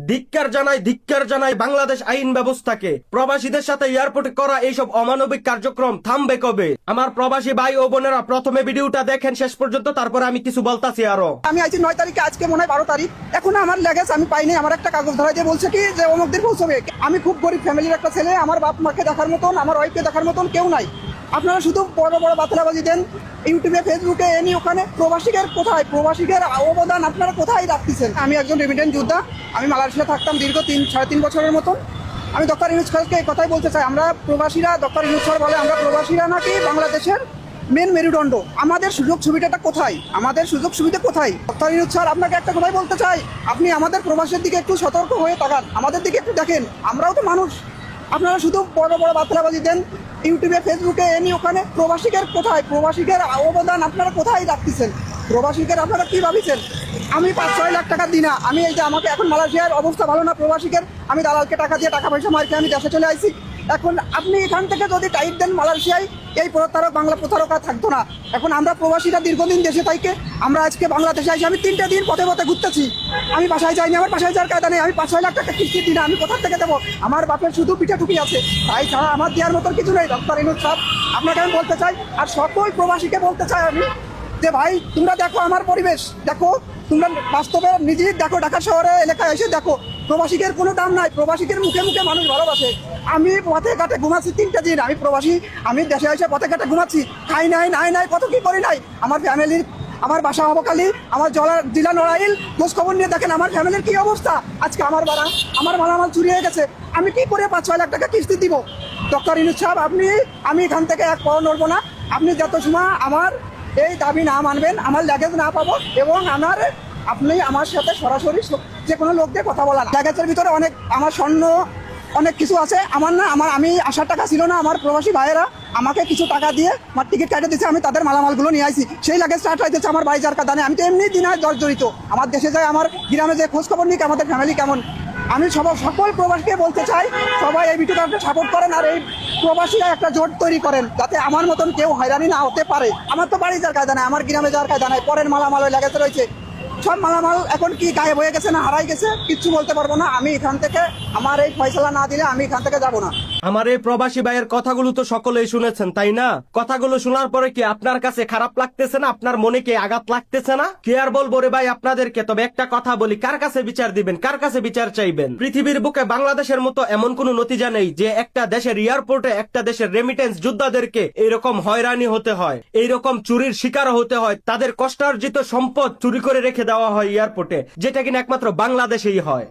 ধিক্কার জানাই বাংলাদেশ আইন ব্যবস্থাকে। প্রবাসীদের সাথে এয়ারপোর্টে করা এইসব অমানবিক কার্যক্রম থামবে কবে? আমার প্রবাসী ভাই ও বোনেরা প্রথমে ভিডিওটা দেখেন শেষ পর্যন্ত, তারপরে আমি কিছু বলতাছি। আরো আমি আইছি 9 তারিখে, আজকে মনে হয় 12 তারিখ, এখন আমার লাগেজ আমি পাইনি। আমার একটা কাগজ ধরা দিয়ে বলছে কি যে অমুক দিন পৌঁছবে। আমি খুব গরিব ফ্যামিলির একটা ছেলে, আমার বাপ মাকে দেখার মতন, আমার ওয়াইফকে দেখার মতন কেউ নাই। আপনারা শুধু বড় বড় বাতলাবাজি দেন ইউটিউবে, ফেসবুকে, এনি ওখানে। প্রবাসীদের কোথায়, প্রবাসীদের অবদান আপনারা কোথায় রাখতেছেন? আমি একজন রেমিটেন্স যোদ্ধা, আমি মালয়েশিয়া থাকতাম দীর্ঘ 3-3.5 বছরের মতন। আমি ডক্টর ইউনূস স্যারকে এই কথাই বলতে চাই, আমরা প্রবাসীরা, ডক্টর ইউনূস স্যার বলে আমরা প্রবাসীরা নাকি বাংলাদেশের মেন মেরুদণ্ড। আমাদের সুযোগ সুবিধাটা কোথায়? আমাদের সুযোগ সুবিধা কোথায়? ডক্টর ইউনূস স্যার, আপনাকে একটা কথাই বলতে চাই, আপনি আমাদের প্রবাসের দিকে একটু সতর্ক হয়ে তাকান, আমাদের দিকে একটু দেখেন, আমরাও তো মানুষ। আপনারা শুধু বড় বড় বাতলাবাজি দেন ইউটিউবে, ফেসবুকে, এনি ওখানে। প্রবাসীদের কোথায়, প্রবাসীদের অবদান আপনারা কোথায় রাখতেছেন? প্রবাসীদের আপনারা কি ভাবিছেন? আমি 5-6 লাখ টাকা দিই না। আমি এই যে আমাকে এখন মালয়েশিয়ার অবস্থা ভালো না প্রবাসীদের, আমি দালালকে টাকা দিয়ে টাকা পয়সা মারকে আমি দেশে চলে আইছি। এখন আপনি এখান থেকে যদি টাইট দেন মালয়েশিয়ায়, এই প্রতারক বাংলা প্রতারক আর থাকতো না। এখন আমরা প্রবাসীরা দীর্ঘদিন দেশে থাইকে আমরা আজকে বাংলাদেশে আইসি। আমি 3টে দিন পথে পথে ঘুরতেছি, আমি বাসায় যাইনি, আমার বাসায় যাওয়ার কায়দা নেই। আমি 5-6 লাখ টাকা কিস্তি দিই না, আমি কোথা থেকে দেবো? আমার বাপের শুধু পিঠা টুপি আছে, তাই ছাড়া আমার দেওয়ার মতন কিছু নেই। ডক্টর ইউনূস স্যার, আপনাকে আমি বলতে চাই, আর সকল প্রবাসীকে বলতে চাই আমি, যে ভাই তোমরা দেখো আমার পরিবেশ, দেখো তোমরা বাস্তবে নিজেই দেখো, ঢাকা শহরে এলাকায় এসে দেখো প্রবাসীদের কোনো দাম নাই। প্রবাসীদের মুখে মুখে মানুষ ভালোবাসে। আমি পথে ঘাটে ঘুমাচ্ছি 3টে দিন, আমি প্রবাসী, আমি দেশে এসে পথে ঘাটে ঘুমাচ্ছি, খাই নাই কত কি করি নাই। আমার ফ্যামিলির, আমার বাসা হবকালী, আমার জেলা নড়াইল, খোঁজ খবর নিয়ে দেখেন আমার ফ্যামিলির কি অবস্থা। আজকে আমার মালামাল চুরি হয়ে গেছে, আমি কি করে 5-6 লাখ টাকা কিস্তি দিব? ডক্টর ইউনূস সাহেব, আমি এখান থেকে এক পাও নড়বো না। আপনি যত সময় আমার এই দাবি না মানবেন, আমার লাগেজ না পাবো, এবং আপনি আমার সাথে সরাসরি যে কোনো লোক দিয়ে কথা বলান। লাগেজের ভিতরে অনেক আমার স্বর্ণ, অনেক কিছু আছে আমার না। আমি আসার টাকা ছিল না, আমার প্রবাসী ভাইয়েরা আমাকে কিছু টাকা দিয়ে আমার টিকিট কেটে দিচ্ছে, আমি তাদের মালামালগুলো নিয়ে আসি। সেই লাগেজ স্টার্ট হয়েছে আমার ভাই যার কাদানে। আমি তো এমনি দিন হয় জর্জরিত, আমার দেশে যাই, আমার গ্রামে যে খোঁজ খবর নিক আমাদের ফ্যামিলি কেমন। আমি সকল প্রবাসীকে বলতে চাই, সবাই এই ভিডিওটা সাপোর্ট করেন, আর এই প্রবাসীরা একটা জোট তৈরি করেন, যাতে আমার মতন কেউ হয়রানি না হতে পারে। আমার তো বাড়ি যাওয়ার কায়দা নাই, আমার গ্রামে যাওয়ার কায়দা নাই। পরের মালামাল ওই লাগেজে রয়েছে, সব মালামাল এখন কি গায়েব হয়ে গেছে না হারাই গেছে কিচ্ছু বলতে পারবো না। আমি এখান থেকে, আমার এই ফয়সালা না দিলে আমি এখান থেকে যাবো না। আমার এই প্রবাসী ভাইয়ের কথাগুলো তো সকলেই শুনেছেন, তাই না? কথাগুলো শোনার পরে কি আপনার কাছে খারাপ লাগতেছে না? আপনার মনে কি আঘাত লাগতেছে না? কি আর বলবো রে ভাই আপনাদেরকে। তবে একটা কথা বলি, কার কাছে বিচার দিবেন, কার কাছে বিচার চাইবেন? পৃথিবীর বুকে বাংলাদেশের মতো এমন কোন নতিজা নেই যে একটা দেশের এয়ারপোর্টে একটা দেশের রেমিটেন্স যোদ্ধাদেরকে এইরকম হয়রানি হতে হয়, এইরকম চুরির শিকার হতে হয়, তাদের কষ্টার্জিত সম্পদ চুরি করে রেখে দেওয়া হয় এয়ারপোর্টে, যেটা কিনা একমাত্র বাংলাদেশেই হয়।